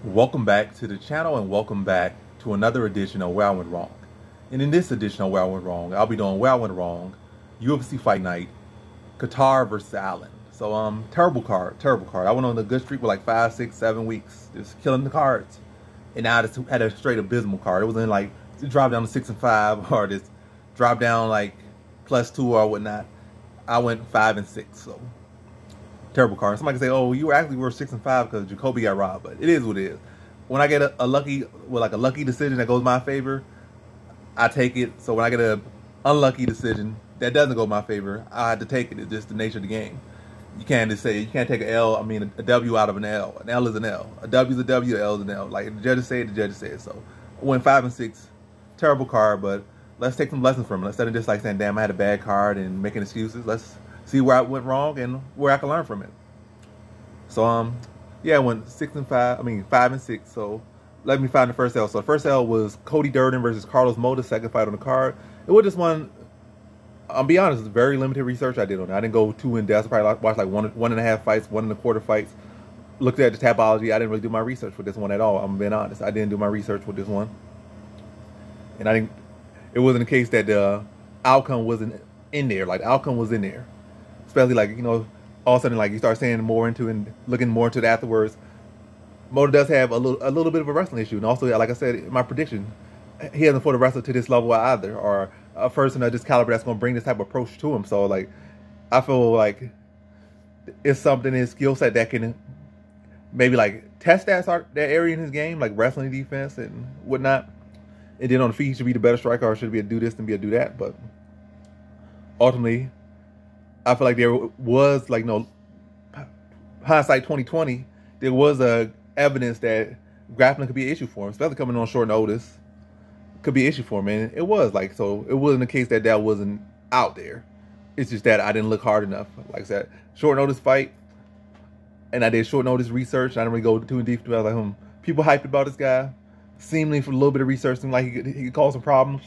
Welcome back to the channel and welcome back to another edition of Where I Went Wrong. And in this edition of Where I Went Wrong, I'll be doing Where I Went Wrong, UFC Fight Night, Kattar versus Allen. So terrible card. I went on a good streak for like 5, 6, 7 weeks, just killing the cards. And now I just had a straight abysmal card. It was in like, it dropped down to 6-5 or just dropped down like +2 or whatnot. I went 5-6, so terrible card. Somebody can say, "Oh, you actually were 6-5 because Jacoby got robbed," but it is what it is. When I get a lucky, a lucky decision that goes my favor, I take it. So when I get a unlucky decision that doesn't go my favor, I have to take it. It's just the nature of the game. You can't just say you can't take an L. I mean, a W out of an L. An L is an L. A W is a W. An L is an L. Like the judges say it, the judges say it. So I went 5-6. Terrible card, but let's take some lessons from it. Instead of just like saying, "Damn, I had a bad card" and making excuses, let's see where I went wrong and where I can learn from it. So yeah, I went 6-5. I mean 5-6. So let me find the first L. So the first L was Cody Durden versus Carlos Mota, second fight on the card. It was just one. I'll be honest, very limited research I did on it. I didn't go too in depth. I probably watched like one and a half fights, 1.25 fights. Looked at the tabology. I didn't really do my research for this one at all. I'm being honest. I didn't do my research with this one, and I didn't. It wasn't the case that the outcome wasn't in there. Like the outcome was in there, especially like all of a sudden, like you start saying more into and looking more into it afterwards. Mota does have a little bit of a wrestling issue, and also, like I said in my prediction, he hasn't fought a wrestler to this level either, or a person of this caliber that's going to bring this type of approach to him. So, like, I feel like it's something in his skill set that can maybe like test that area in his game, like wrestling defense and whatnot. And then on the feet, he should be the better striker, or should be a do this and be a do that. But ultimately, I feel like there was like hindsight 2020. There was a evidence that grappling could be an issue for him, especially coming on short notice. Could be an issue for him, and it was like, so it wasn't the case that wasn't out there. It's just that I didn't look hard enough. Like I said, short notice fight, and I did short notice research. I didn't really go too in deep. I was like, people hyped about this guy. Seemingly for a little bit of research, seemed like he could cause some problems.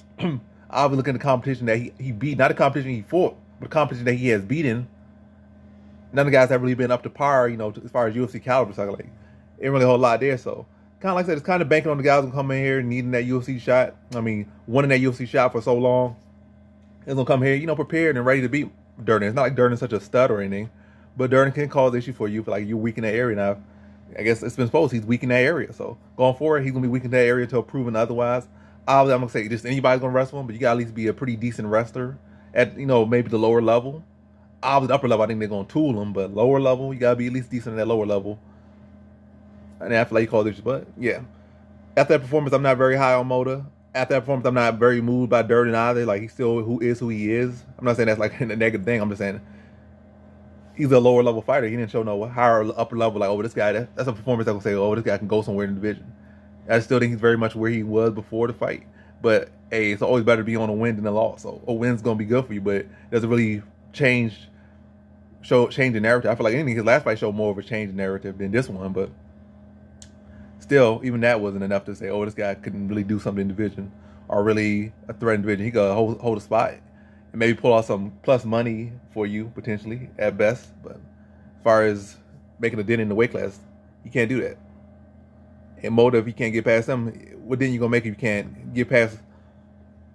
I was looking at the competition that he beat, not the competition he fought, but the competition that he has beaten. None of the guys have really been up to par, as far as UFC caliber. So like, ain't really a whole lot there. So kind of like I said, it's kind of banking on the guys who come in here needing that UFC shot. I mean, wanting that UFC shot for so long. He's gonna come here, prepared and ready to beat Durden. It's not like Durden's such a stud or anything, but Durden can cause issue for you. For like you're weak in that area now. I guess it's been supposed he's weak in that area. So going forward, he's gonna be weak in that area until proven otherwise. Obviously, I'm gonna say just anybody's gonna wrestle him, but you gotta at least be a pretty decent wrestler at maybe the lower level. Obviously, the upper level, I think they're gonna tool him, but lower level, you gotta be at least decent at that lower level. And after like you call this, but yeah, after that performance, I'm not very high on Mota. After that performance, I'm not very moved by Durden either. Like he's still who he is. I'm not saying that's like a negative thing. I'm just saying he's a lower level fighter. He didn't show no higher upper level. Like, oh, this guy, that's a performance that will say, oh, this guy can go somewhere in the division. I still think he's very much where he was before the fight. But hey, it's always better to be on a win than a loss. So a win's gonna be good for you, but it doesn't really change the narrative. I feel like anything his last fight showed more of a change in narrative than this one, but still, even that wasn't enough to say, oh, this guy couldn't really do something in the division or really a threat in the division. He could hold a spot and maybe pull out some plus money for you, potentially, at best. But as far as making a dent in the weight class, you can't do that. And Mota, if you can't get past him, what then you going to make if you can't get past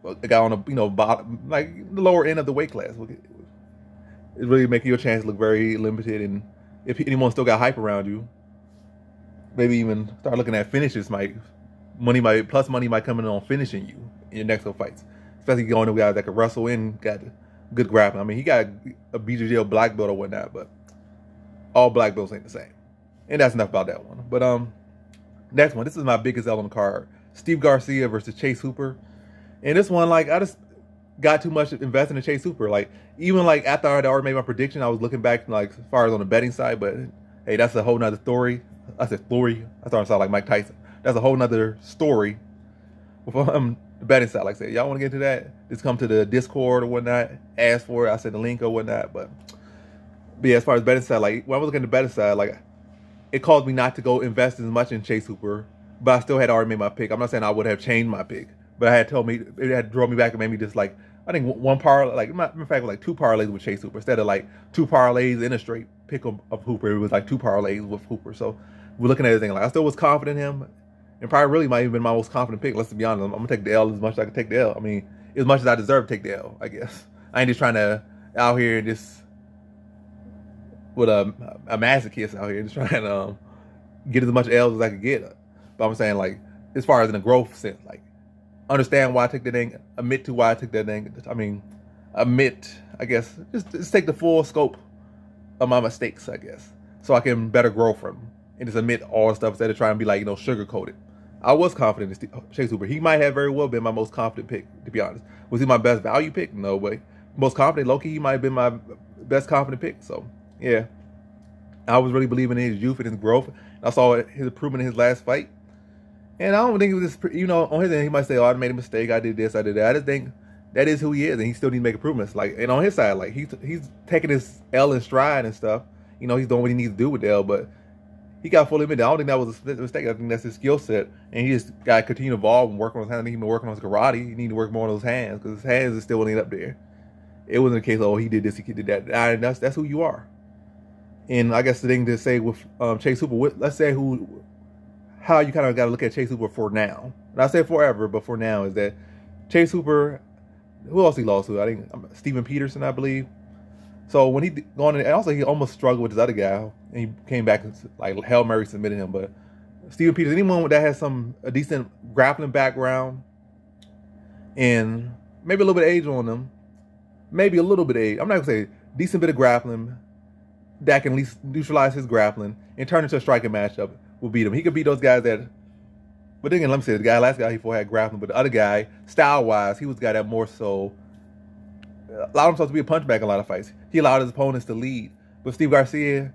a guy on the, bottom, like the lower end of the weight class? It really making your chance look very limited. And if anyone still got hype around you, maybe even start looking at finishes. Money might come in on finishing you in your next couple fights. Especially going to guys that can wrestle and got good grappling. I mean, he got a BJJ black belt or whatnot, but all black belts ain't the same. And that's enough about that one. But next one, this is my biggest L on the card. Steve Garcia versus Chase Hooper. And this one, like, I just got too much invested in Chase Hooper. Like, even like after I had already made my prediction, I was looking back like as far as on the betting side, but hey, that's a whole nother story. I said story. I started to sound like Mike Tyson. That's a whole nother story. The betting side, like I said, y'all want to get into that? Just come to the Discord or whatnot. Ask for it. I said the link or whatnot. But yeah, as far as betting side, like when I was looking at the betting side, like it caused me not to go invest as much in Chase Hooper. But I still had already made my pick. I'm not saying I would have changed my pick, but it had drawn me back and made me just like I think one parlay, like in fact, like 2 parlays with Chase Hooper instead of like 2 parlays in a straight pick of Hooper. It was like 2 parlays with Hooper. So we're looking at everything. Like I still was confident in him, and probably really might have been my most confident pick. Let's be honest. I'm gonna take the L as much as I can take the L. I mean, as much as I deserve to take the L, I guess. I ain't just trying to out here and just with a masochist out here just trying to get as much L's as I could get. But I'm saying, like, as far as in a growth sense, like, understand why I took that thing, admit to why I took that thing. I mean, admit, I guess, just take the full scope of my mistakes, I guess, so I can better grow from them and just admit all the stuff instead of trying to be like, sugar-coated. I was confident in Chase Hooper. He might have very well been my most confident pick, to be honest. Was he my best value pick? No way. Most confident, low-key, he might have been my best confident pick. So, yeah. I was really believing in his youth and his growth. I saw his improvement in his last fight. And I don't think it was just, on his end, he might say, oh, I made a mistake. I did this, I did that. I just think that is who he is, and he still needs to make improvements. Like, and on his side, like, he's taking his L in stride and stuff. He's doing what he needs to do with the L, but he got fully admitted. I don't think that was a mistake. I think that's his skill set, and he just got to continue to evolve and work on his hands. I think he's been working on his karate. He needs to work more on those hands, because his hands is still ain't up there. It wasn't a case of, oh, he did this, he did that. That's who you are. And I guess the thing to say with Chase Hooper, let's say how you kind of got to look at Chase Hooper for now. And I say forever, but for now, is that Chase Hooper, who else he lost to? I think Steven Peterson, I believe. So when he gone in, and also he almost struggled with this other guy, and he came back and like Hail Mary submitted him. But Steven Peterson, anyone that has a decent grappling background and maybe a little bit of age on them, maybe a little bit of age. I'm not gonna say decent bit of grappling that can at least neutralize his grappling and turn into a striking matchup will beat him. He could beat those guys that. But then again, let me say, the last guy he fought had grappling, but the other guy, style-wise, he was the guy that more so allowed himself to be a punchback in a lot of fights. He allowed his opponents to lead. But Steve Garcia,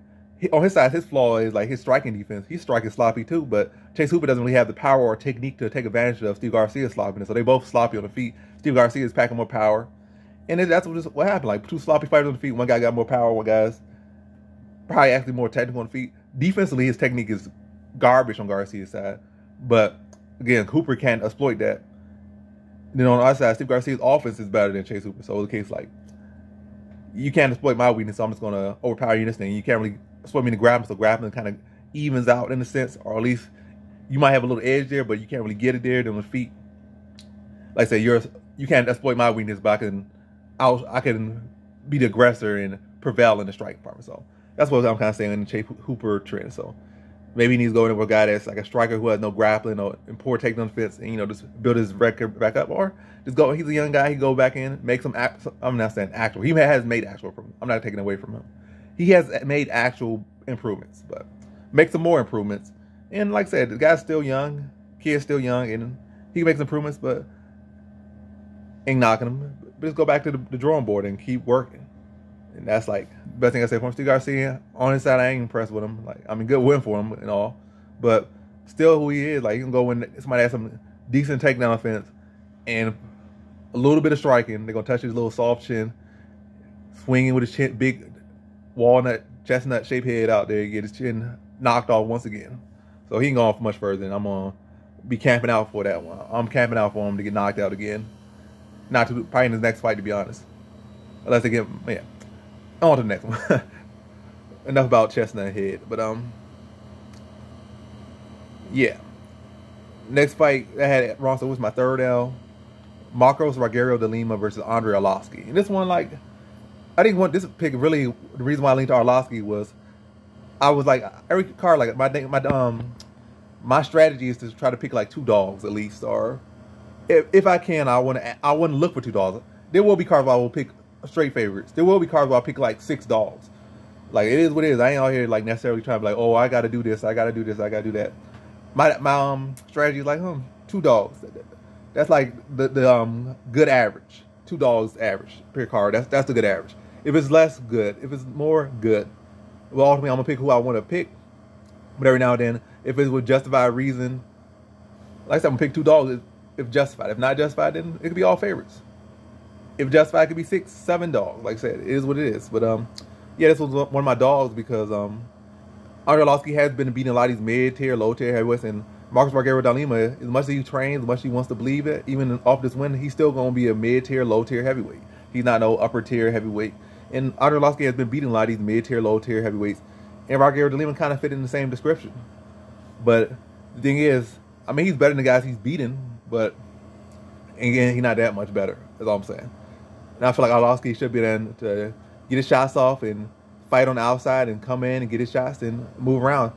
on his side, his flaw is like his striking defense. He's striking sloppy too, but Chase Hooper doesn't really have the power or technique to take advantage of Steve Garcia's sloppiness. So they both sloppy on the feet. Steve Garcia is packing more power. And that's what happened. Like 2 sloppy fighters on the feet. One guy got more power, one guy's probably actually more technical on the feet. Defensively, his technique is garbage on Garcia's side. But again, Hooper can't exploit that. Then on the other side, Steve Garcia's offense is better than Chase Hooper. So it's the case like, you can't exploit my weakness, so I'm just going to overpower you in this thing. You can't really exploit me in the grappling, so grappling kind of evens out in a sense, or at least you might have a little edge there, but you can't really get it there. Then on the feet, like I say, you can't exploit my weakness, but I can be the aggressor and prevail in the striking department. So that's what I'm kind of saying in the Chase Hooper trend. So maybe he needs to go in with a guy that's like a striker who has no grappling or poor takedown defense, and just build his record back up, or just go. He's a young guy. He go back in, make some. I'm not saying actual. He has made actual improvements. I'm not taking away from him. He has made actual improvements, but make some more improvements. And like I said, the guy's still young. Kid's still young, and he can make some improvements, but ain't knocking him. But just go back to the drawing board and keep working. And that's like the best thing I say for him. Steve Garcia, on his side, I ain't impressed with him. Like, I mean, good win for him and all, but still who he is. Like, he can go when somebody has some decent takedown offense and a little bit of striking. They're gonna touch his little soft chin, swinging with his chin, big walnut, chestnut shaped head out there, get his chin knocked off once again. So he ain't going much further, and I'm gonna be camping out for that one. I'm camping out for him to get knocked out again. Not to probably in his next fight, to be honest. Unless they get, yeah. On to the next one. Enough about chestnut head, but yeah. Next fight I had Ronson was my third L. Marcos Rogerio de Lima versus Andre Arlovsky. And this one, like, I didn't want this pick. Really, the reason why I leaned to Arlovsky was I was like, every card, like my strategy is to try to pick like 2 dogs at least, or if I can, I want to look for 2 dogs. There will be cards where I will pick straight favorites. There will be cards where I'll pick like 6 dogs. Like, it is what it is. I ain't out here like necessarily trying to be like, oh, I got to do this, I got to do this, I got to do that. My strategy is like 2 dogs. That's like the good average. 2 dogs average per card. That's the good average. If it's less, good. If it's more, good. Well, ultimately, I'm gonna pick who I want to pick. But every now and then, if it's with justified reason, like I said, I'm gonna pick 2 dogs if justified. If not justified, then it could be all favorites. If justified, it could be 6, 7 dogs. Like I said, it is what it is. But yeah, this was one of my dogs because Andre Arlovsky has been beating a lot of these mid-tier, low-tier heavyweights, and Marcos Rogerio de Lima, as much as he trains, as much as he wants to believe it, even off this win, he's still gonna be a mid-tier, low-tier heavyweight. He's not no upper-tier heavyweight. And Andre Arlovski has been beating a lot of these mid-tier, low-tier heavyweights. And Rogerio de Lima kind of fit in the same description. But the thing is, I mean, he's better than the guys he's beaten, but again, he's not that much better. That's all I'm saying. And I feel like Arlovski should be there to get his shots off and fight on the outside and come in and get his shots and move around.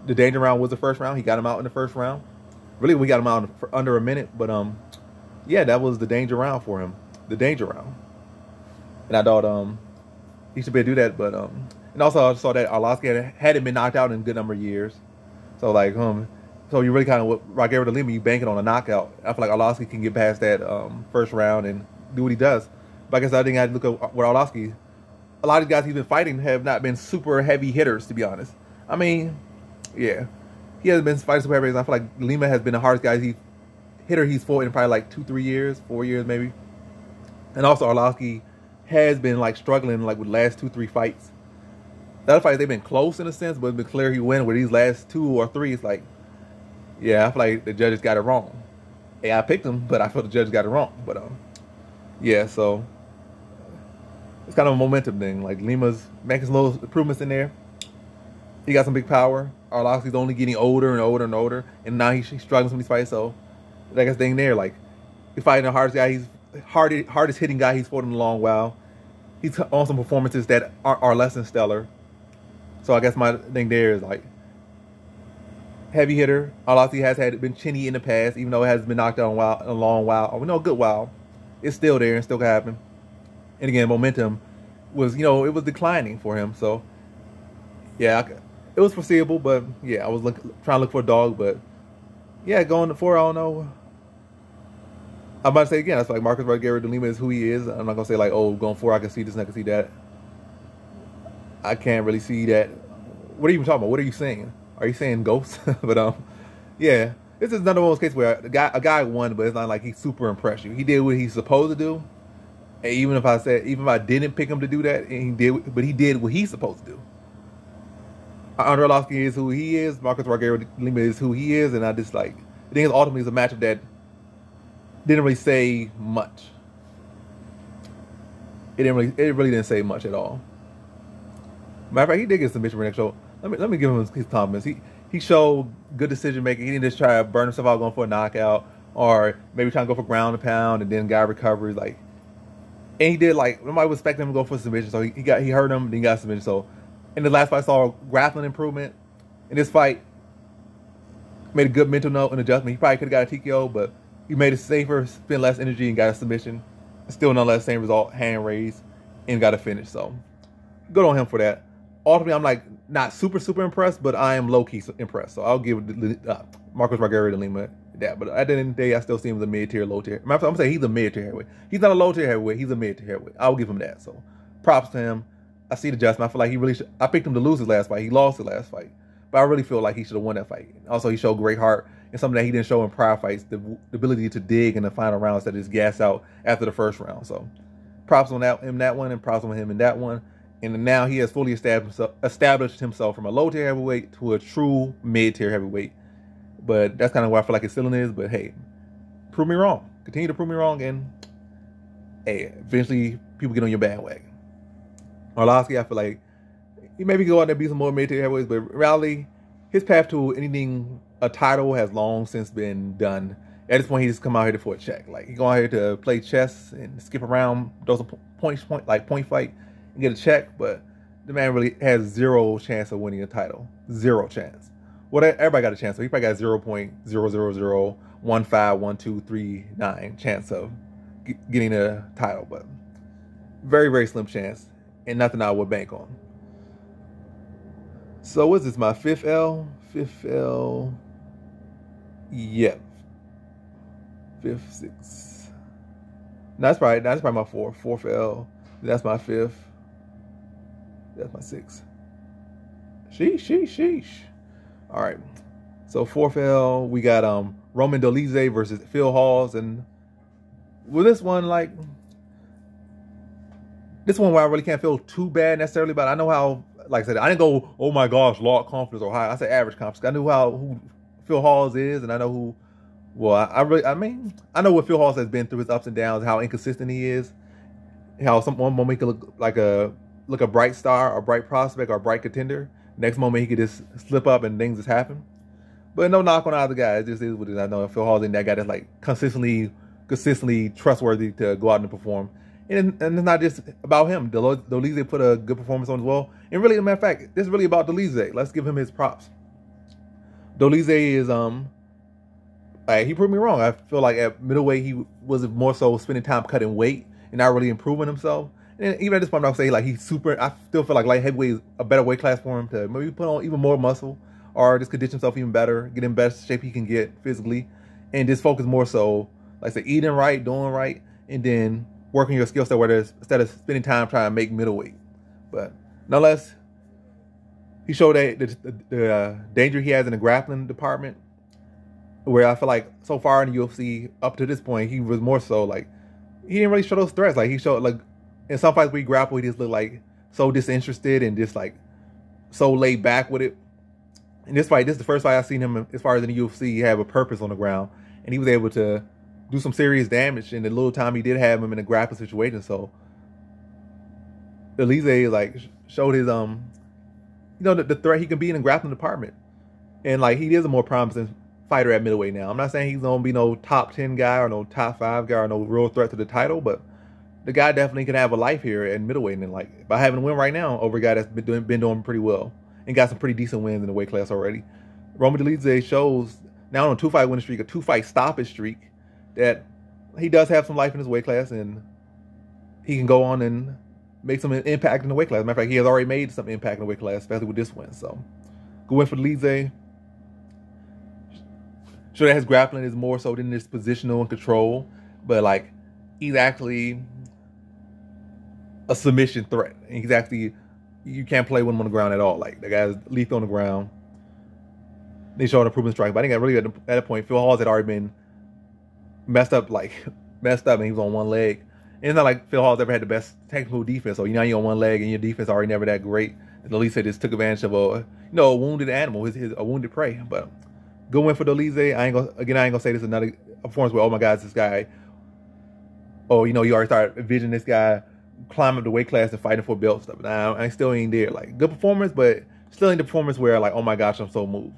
The danger round was the first round. He got him out in the first round. Really, we got him out for under a minute, but yeah, that was the danger round for him. The danger round. And I thought he should be able to do that, but and also I saw that Arlovski hadn't been knocked out in a good number of years. So like so you really kind of with Rogerio de Lima, you banking on a knockout. I feel like Arlovski can get past that first round and do what he does. But I guess I think I had to look at where Arlovski. A lot of the guys he's been fighting have not been super heavy hitters, to be honest. I mean, yeah, he hasn't been fighting super heavy hitters. I feel like Lima has been the hardest guy he's fought in probably like 2-3 years, 4 years maybe. And also Arlovski has been like struggling like with the last 2-3 fights. The other fights they've been close in a sense, but it's been clear he win. With these last 2 or 3, it's like, yeah, I feel like the judges got it wrong. Hey, I picked him, but I feel the judges got it wrong. But yeah, so it's kind of a momentum thing. Like Lima's making some little improvements in there. He got some big power. Arlovski's only getting older and older and older, and now he's struggling with some of these fights. So I guess thing there, like he's fighting the hardest guy. He's hardest hitting guy he's fought in a long while. He's on some performances that are less than stellar. So I guess my thing there is like heavy hitter. Arlovski has been chinny in the past, even though it hasn't been knocked out in a long while. Or a good while. It's still there and still can happen. And again, momentum was, it was declining for him. So yeah, it was foreseeable, but yeah, I was trying to look for a dog, but yeah, going to 4, I don't know. I'm about to say again, that's like Marcus Rogerio de Lima is who he is. I'm not gonna say like, oh, going 4, I can see this and I can see that. I can't really see that. What are you even talking about? What are you saying? Are you saying ghosts? But yeah, this is another one of those cases where a guy won, but it's not like he's super impressed you. He did what he's supposed to do. And even if I didn't pick him to do that, and he did what he's supposed to do. Andre Arlovski is who he is. Marcus Rogerio de Lima is who he is, and I just like. I think ultimately it's a matchup that didn't really say much. It really didn't say much at all. Matter of fact, he did get a submission for next show. Let me give him his compliments. He showed good decision making. He didn't just try to burn himself out going for a knockout, or maybe trying to go for ground and pound and then guy recovers. Like, and he did like nobody was expecting him to go for a submission, so he hurt him, then he got a submission. So in the last fight, I saw a grappling improvement. In this fight, made a good mental note and adjustment. He probably could have got a TKO, but he made it safer, spent less energy, and got a submission. Still nonetheless same result, hand raised, and got a finish. So good on him for that. Ultimately, I'm like not super impressed, but I am low key impressed. So I'll give Marcus Rogerio de Lima that. But at the end of the day, I still see him as a mid tier, low tier. I'm saying he's a mid tier heavyweight. He's not a low tier heavyweight. He's a mid tier heavyweight. I'll give him that. So props to him. I see the adjustment. I feel like he really should. I picked him to lose his last fight. He lost his last fight, but I really feel like he should have won that fight. Also, he showed great heart and something that he didn't show in prior fights: the ability to dig in the final rounds instead of just gas out after the first round. So props on him that one, and props on him in that one. And now he has fully established himself from a low-tier heavyweight to a true mid-tier heavyweight. But that's kind of where I feel like his ceiling is. But hey, prove me wrong. Continue to prove me wrong. And hey, eventually people get on your bandwagon. Arlovski, I feel like he maybe go out there and be some more mid-tier heavyweights. But really, his path to anything, a title, has long since been done. At this point, he just come out here for a check. Like, he going out here to play chess and skip around, throw some point fight, and get a check, but the man really has zero chance of winning a title. Zero chance. Well, everybody got a chance, so he probably got 0.000151239 chance of getting a title, but very slim chance, and nothing I would bank on. So what's this, my fifth L? Fifth L, yep. Fifth, sixth. No, that's probably my fourth. Fourth L, that's my fifth. That's my sixth. Sheesh. All right. So 4th L, we got Roman Dolidze versus Phil Hawes, and with this one, like where I really can't feel too bad necessarily about it. I know how, like I said, I didn't go, oh my gosh, low confidence or high. I said average confidence. I knew who Phil Hawes is, and I know who. Well, I know what Phil Hawes has been through, his ups and downs, how inconsistent he is. how some one moment he could look a bright star, a bright prospect, or a bright contender. Next moment he could just slip up and things just happen. But no knock on either guy. It just is what it is. I know Phil Hall's in that guy that's like consistently trustworthy to go out and perform. And it's not just about him. Dolizé put a good performance on as well. And really, as a matter of fact, this is really about Dolizé. Let's give him his props. Dolizé is he proved me wrong. I feel like at middleweight he was more so spending time cutting weight and not really improving himself. And even at this point, I'll say like he's super. I still feel like light heavyweight is a better weight class for him to maybe put on even more muscle or just condition himself even better, get in best shape he can get physically, and just focus more so, like I said, eating right, doing right, and then working your skill set instead of spending time trying to make middleweight. But nonetheless, he showed that the danger he has in the grappling department, where I feel like so far in the UFC up to this point, he was more so like he didn't really show those threats. Like he showed like in some fights where he grappled, he just looked like so disinterested and just like so laid back with it. In this fight, this is the first fight I've seen him as far as in the UFC have a purpose on the ground, and he was able to do some serious damage in the little time he did have him in a grappling situation. So Dolizé like showed his the threat he can be in the grappling department, and like he is a more promising fighter at middleweight now. I'm not saying he's gonna be no top 10 guy or no top 5 guy or no real threat to the title, but the guy definitely can have a life here at middleweight, and like by having a win right now over a guy that's been doing pretty well and got some pretty decent wins in the weight class already. Roman Dolizé shows now on a 2-fight winning streak, a 2-fight stoppage streak, that he does have some life in his weight class and he can go on and make some impact in the weight class. Matter of fact, he has already made some impact in the weight class, especially with this win. So good win for Dolizé. Sure that his grappling is more so than this positional and control, but like he's actually a submission threat. And he's actually, you can't play with him on the ground at all. Like the guy's lethal on the ground. They showed an improvement strike, but I think really at that point, Phil Hawes had already been messed up, and he was on one leg. And it's not like Phil Hawes ever had the best technical defense. So you're on one leg and your defense already never that great. And Dolizé just took advantage of a wounded animal, a wounded prey. But good win for Dolizé. I ain't gonna say this is another performance where, oh my God, it's this guy. Oh, you already started envisioning this guy climbing up the weight class and fighting for belt stuff. Now I still ain't there. Like good performance, but still ain't the performance where like, oh my gosh, I'm so moved.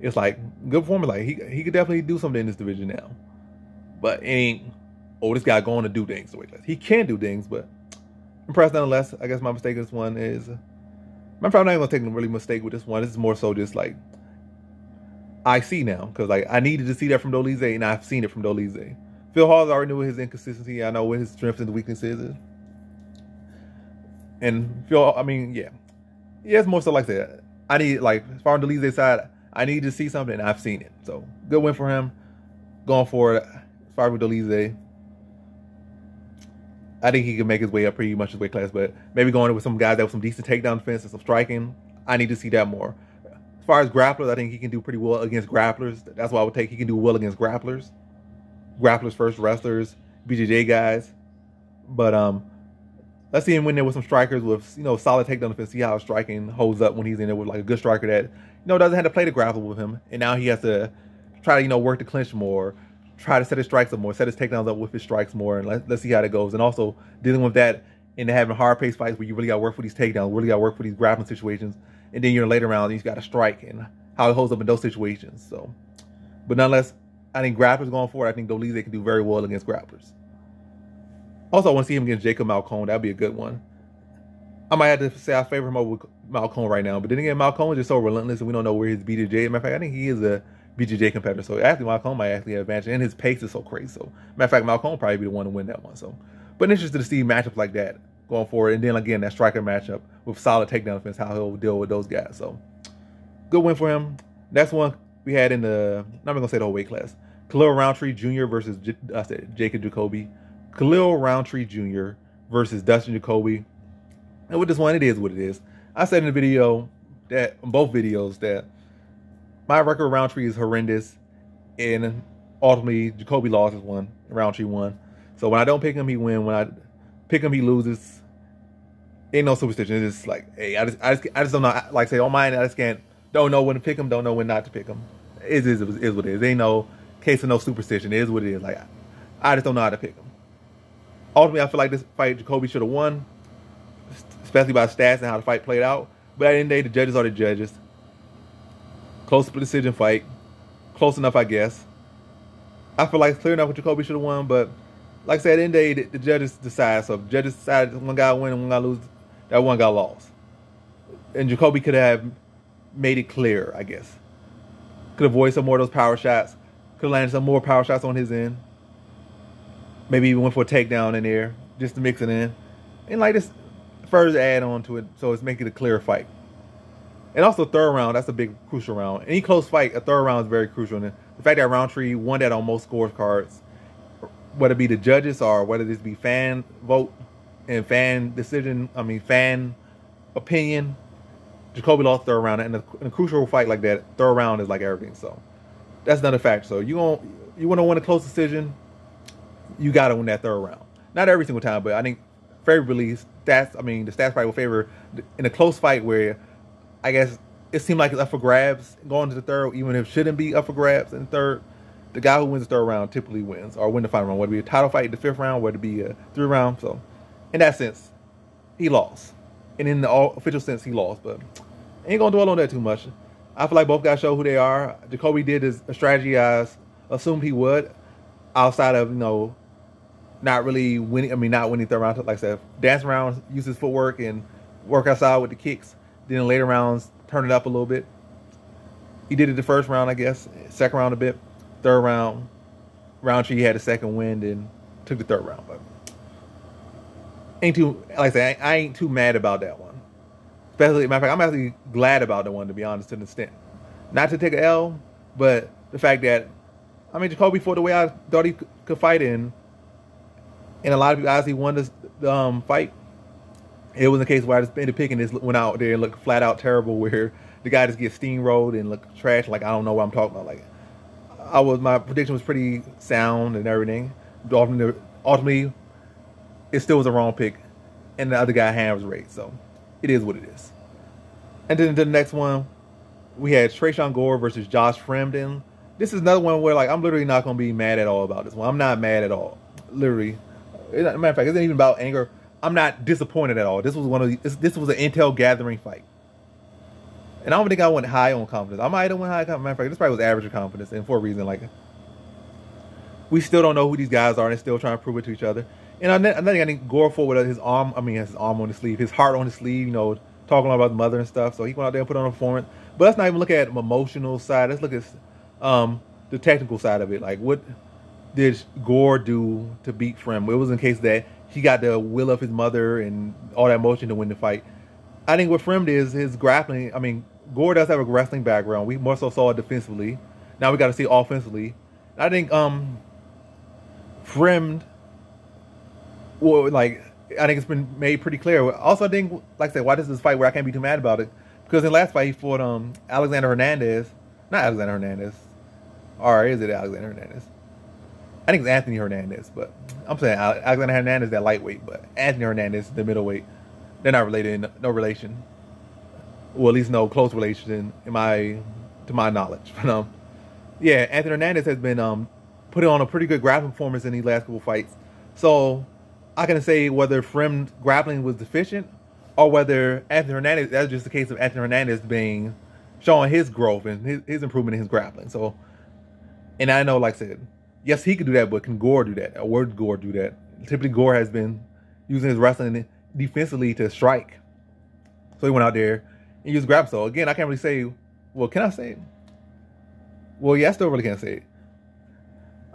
It's like good performance. Like he could definitely do something in this division now. But it ain't, oh, this guy going to do things the weight class. He can do things, but impressed nonetheless. I guess my mistake with this one is, I'm probably not going to take a really mistake with this one. This is more so just like, I see now. Because like I needed to see that from Dolizé, and I've seen it from Dolizé. Phil Hawes already knew his inconsistency. I know what his strengths and weaknesses is. And Phil, I mean, yeah, it's more so like that. I need, like, as far as Dolizé's side, I need to see something, and I've seen it. So good win for him. Going forward, as far as with Dolizé, I think he can make his way up pretty much his weight class, but maybe going with some guys that have some decent takedown defense and some striking, I need to see that more. As far as grapplers, I think he can do pretty well against grapplers. That's why I would take. He can do well against grapplers. Grapplers first, wrestlers, BJJ guys. But let's see him win there with some strikers with solid takedown defense. See how his striking holds up when he's in there with like a good striker that doesn't have to play the grapple with him, and now he has to try to work the clinch more, try to set his strikes up more, set his takedowns up with his strikes more, and let's see how that goes. And also dealing with that and having hard-paced fights where you really got to work for these takedowns, really got to work for these grappling situations, and then you're in later rounds and you got to strike and how it holds up in those situations. So, but nonetheless, I think grapplers going forward, I think Dolizé can do very well against grapplers. Also, I want to see him against Jacob Malcone. That'd be a good one. I might have to say I favor him over Malcone right now, but then again, Malcone is just so relentless, and we don't know where his BJJ. Matter of fact, I think he is a BJJ competitor, so actually Malcone might actually have advantage, and his pace is so crazy. So, matter of fact, Malcone probably be the one to win that one. So, but interested to see matchups like that going forward, and then again that striker matchup with solid takedown defense, how he'll deal with those guys. So, good win for him. Next one we had in the, I'm not gonna say the whole weight class. Khalil Roundtree Jr. versus Jacob Jacoby. Khalil Roundtree Jr. versus Dustin Jacoby. And with this one, it is what it is. I said in the video that, in both videos, that my record with Roundtree is horrendous, and ultimately Jacoby lost his one, Roundtree won. So when I don't pick him, he wins. When I pick him, he loses. Ain't no superstition. It's just like, hey, I just don't know. Like say on mine, I just don't know when to pick him, don't know when not to pick him. It is what it is. Ain't no case of no superstition. It is what it is. Like I just don't know how to pick him. Ultimately, I feel like this fight Jacoby should have won, especially by stats and how the fight played out. But at the end of the day, the judges are the judges. Close decision fight. Close enough, I guess. I feel like it's clear enough what Jacoby should have won, but like I said, at the end of the day, the judges decide. So if the judges decide one guy win and one guy lose, that one guy lost. And Jacoby could have made it clear, I guess. Could avoid some more of those power shots. Could have landed some more power shots on his end. Maybe even went for a takedown in there just to mix it in. And like this further add on to it, so it's making it a clearer fight. And also third round, that's a big crucial round. Any close fight, a third round is very crucial. And the fact that Roundtree won that on most scorecards, whether it be the judges or whether this be fan vote and fan decision, fan opinion, Jacoby lost third round. And in a crucial fight like that, third round is like everything. So that's another factor. So you want to win a close decision, you got to win that third round. Not every single time, but I think favorably, the stats probably will favor in a close fight where I guess it seemed like it's up for grabs going to the third, even if it shouldn't be up for grabs in the third. The guy who wins the third round typically wins, or win the final round, whether it be a title fight in the fifth round, whether it be a 3 round. So in that sense, he lost. And in the official sense, he lost. But I ain't going to dwell on that too much. I feel like both guys show who they are. Jacoby did a strategy I assumed he would, outside of, not really winning, not winning third round. Like I said, dance around, use his footwork and work outside with the kicks. Then in later rounds, turn it up a little bit. He did it the first round, I guess. Second round a bit. Third round, Roundtree had a second win and took the third round. But like I said, I ain't too mad about that one. Especially, matter of fact, I'm actually glad about the one, to be honest, to an extent. Not to take an L, but the fact that, Jacoby fought the way I thought he could fight in. And a lot of people honestly won this fight. It wasn't a case where I just ended up picking this, went out there and looked flat out terrible, where the guy just gets steamrolled and looked trash. Like, I don't know what I'm talking about. Like, my prediction was pretty sound and everything. Ultimately, it still was a wrong pick, and the other guy hand was raised. So it is what it is. And then the next one, we had Tresean Gore versus Josh Fremden. This is another one where, like, I'm literally not gonna be mad at all about this one. I'm not mad at all. Literally, matter of fact, it isn't even about anger. I'm not disappointed at all. This was this was an intel gathering fight. And I don't think I went high on confidence. I might have went high on confidence. Matter of fact, this probably was average of confidence, and for a reason. Like, we still don't know who these guys are, and they're still trying to prove it to each other. And another thing, I think Gore fought with his arm. His arm on his sleeve, his heart on his sleeve. Talking about the mother and stuff. So he went out there and put on a performance. But let's not even look at the emotional side. Let's look at the technical side of it. Like, what did Gore do to beat Frem? It was in case that he got the will of his mother and all that emotion to win the fight. I think what Fremd is his grappling. Gore does have a wrestling background. We more so saw it defensively. Now we got to see offensively. I think Fremd, I think it's been made pretty clear. Also, I think, like I said, why this is this fight where I can't be too mad about it? Because in the last fight he fought Alexander Hernandez. Not Alexander Hernandez. Or is it Alexander Hernandez? I think it's Anthony Hernandez, but I'm saying Alexander Hernandez is that lightweight, but Anthony Hernandez is the middleweight. They're not related, no relation. Well, at least no close relation to my knowledge. But yeah, Anthony Hernandez has been putting on a pretty good grappling performance in these last couple fights. So I can say whether Fremd's grappling was deficient or whether Anthony Hernandez, that's just the case of Anthony Hernandez showing his growth and his improvement in his grappling. So, and I know, like I said, yes, he could do that, but can Gore do that? Or would Gore do that? Typically, Gore has been using his wrestling defensively to strike. So he went out there and used grab. So again, I can't really say, well, can I say it? Well, yeah, I still really can't say it.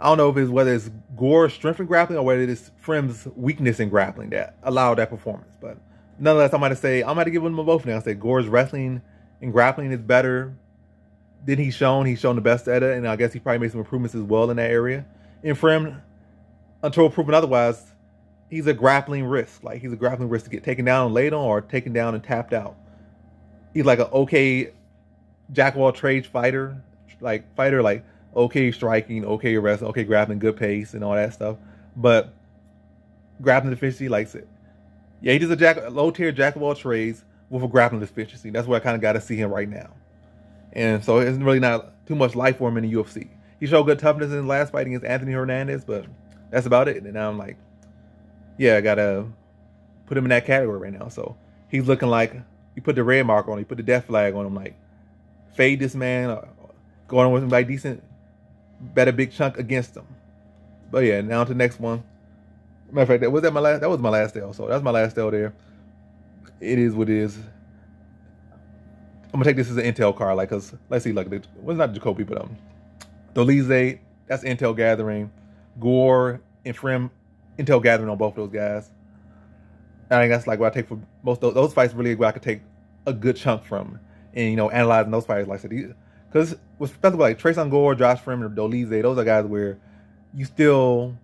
I don't know if it's whether it's Gore's strength in grappling or whether it's Fremd's weakness in grappling that allowed that performance. But nonetheless, I'm going to give them both now. I say Gore's wrestling and grappling is better than he's shown. He's shown the best at it, and I guess he probably made some improvements as well in that area. And Fremd, until proven otherwise, he's a grappling risk. Like, he's a grappling risk to get taken down and laid on or taken down and tapped out. He's like an okay jack of all trades fighter, like okay striking, okay wrestling, okay grappling, good pace and all that stuff. But grappling deficiency, like I said, yeah, he's just a low tier jack of all trades with a grappling deficiency. That's where I kind of got to see him right now. And so it's really not too much life for him in the UFC. He showed good toughness in the last fight against Anthony Hernandez, but that's about it. And now I'm like, yeah, I gotta put him in that category right now. So he's looking like you put the red mark on him, you put the death flag on him, like fade this man, going on with somebody decent, bet a big chunk against him. But yeah, now to the next one. Matter of fact, that was my last L. So that's my last L there. It is what it is. I'm gonna take this as an Intel card, like, cause let's see, like, well, not Jacoby, but Dolizé, that's Intel Gathering, Gore and Frem, Intel Gathering on both those guys. I think that's like what I take for most of those fights. Really, where I could take a good chunk from, and analyzing those fights, like I said, because especially like Treson Gore, Josh Freeman, or Dolizé, those are guys where you still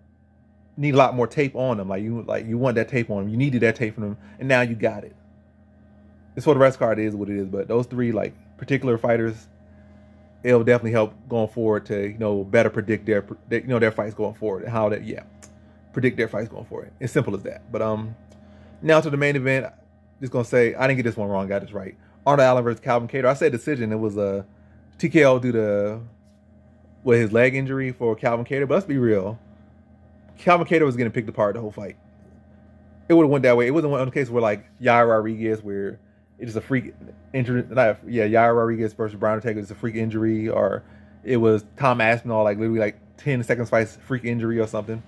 need a lot more tape on them. Like you want that tape on them. You needed that tape from them, and now you got it. This for the rest card is what it is, but those three like particular fighters, it'll definitely help going forward to better predict their fights going forward and how that predict their fights going forward. It's simple as that. But now to the main event. Just gonna say I didn't get this one wrong. Got this right. Arnold Allen versus Calvin Kattar. I said decision. It was a TKO due to his leg injury for Calvin Kattar. But let's be real. Calvin Kattar was getting picked apart the whole fight. It would have went that way. It wasn't one of the cases where like Yair Rodriguez, where it's just a freak injury. Yair Rodriguez versus Brian Ortega is a freak injury, or it was Tom Aspinall, like literally like 10 seconds fight freak injury or something.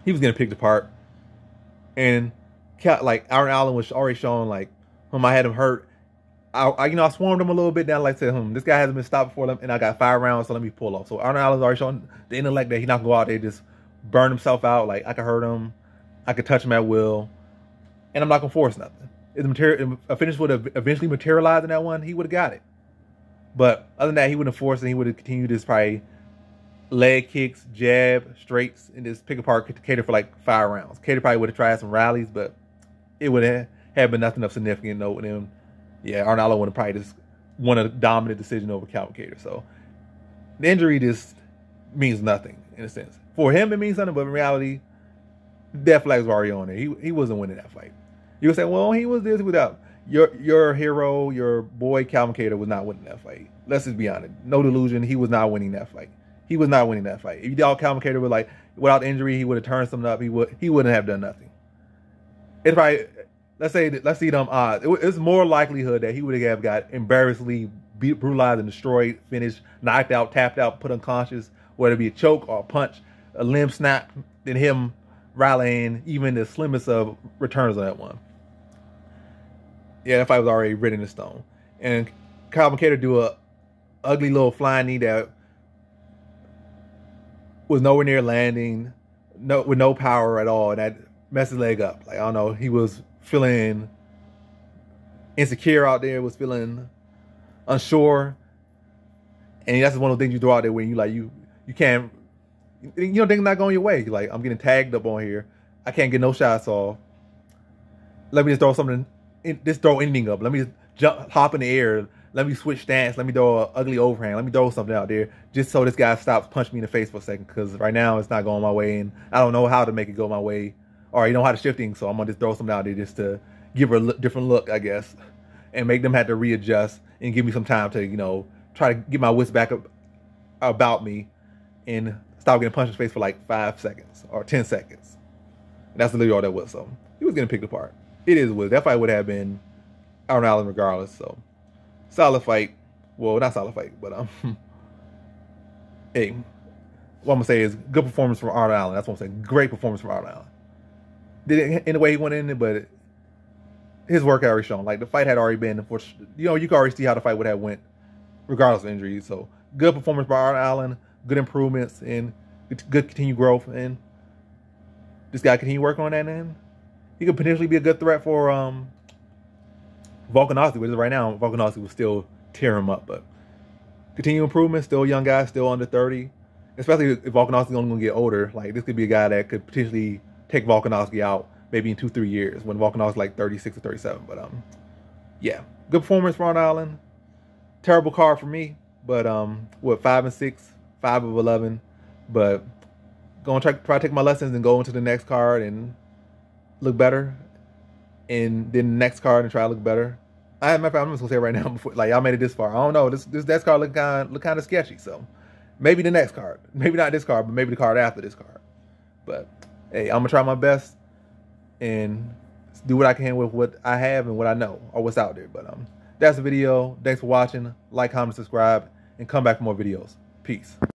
He was getting picked apart, and like Aaron Allen was already showing like I had him hurt. I swarmed him a little bit. Then I like said, this guy hasn't been stopped before, and I got 5 rounds, so let me pull off. So Aaron Allen's already showing the intellect that he's not gonna go out there just burn himself out. Like, I could hurt him, I could touch him at will, and I'm not gonna force nothing. If a finish would have eventually materialized in that one, he would have got it. But other than that, he wouldn't have forced, and he would have continued his probably leg kicks, jab, straights, and just pick apart Kattar for like 5 rounds. Kattar probably would have tried some rallies, but it would have been nothing of significant note with him. Yeah, Arnaldo would have probably just won a dominant decision over Calvin Kattar. So the injury just means nothing in a sense. For him, it means something, but in reality, death flag was already on there. He wasn't winning that fight. You would say, well, he was this without your hero, your boy Calvin Kattar was not winning that fight. Let's just be honest. No delusion. He was not winning that fight. He was not winning that fight. If you thought Calvin Kattar was like without injury, he would have turned something up. He wouldn't have done nothing. It's probably let's see them odds. It's more likelihood that he would have got embarrassingly brutalized and destroyed, finished, knocked out, tapped out, put unconscious, whether it be a choke or a punch, a limb snap, than him rallying even the slimmest of returns on that one. Yeah, that fight was already written in stone. And Calvin Kattar do a ugly little flying knee that was nowhere near landing, with no power at all, and that messed his leg up. Like, I don't know, he was feeling insecure out there, was feeling unsure, and that's one of the things you throw out there when you can't, things not going your way. You're like, I'm getting tagged up on here, I can't get no shots off. Let me just throw something. Just throw anything up. Let me just hop in the air. Let me switch stance. Let me throw an ugly overhand. Let me throw something out there just so this guy stops punching me in the face for a second. Because right now it's not going my way, and I don't know how to make it go my way, or how to shift things. So I'm gonna just throw something out there just to give her a different look, I guess, and make them have to readjust and give me some time to try to get my wits back up about me and stop getting punched in the face for like 5 seconds or 10 seconds. And that's literally all that was. So he was getting picked apart. It is what that fight would have been Aaron Allen regardless. So solid fight. Well, not solid fight, but hey, what I'm gonna say is good performance from Aaron Allen. That's what I'm saying. Great performance from Aaron Allen. Did it in the way he went in it, but his work had already shown. Like, the fight had already been, you could already see how the fight would have went regardless of injuries. So good performance by Aaron Allen, good improvements, and good continued growth. And this guy continue working on that, and he could potentially be a good threat for Volkanovski, which is right now, Volkanovski will still tear him up. But continue improvement, still a young guy, still under 30. Especially if Volkanovski's only going to get older. Like, this could be a guy that could potentially take Volkanovski out maybe in 2-3 years when Volkanovski's like 36 or 37. But yeah, good performance for Aaron Allen. Terrible card for me, but 5-6, 5 of 11. But going to try to take my lessons and go into the next card and look better, and then the next card and try to look better. I'm just gonna say right now, before, like, y'all made it this far. I don't know. This next card look kind of sketchy. So maybe the next card, maybe not this card, but maybe the card after this card. But hey, I'm gonna try my best. and do what I can with what I have and what I know or what's out there. But that's the video. Thanks for watching. Like, comment, subscribe, and come back for more videos. Peace.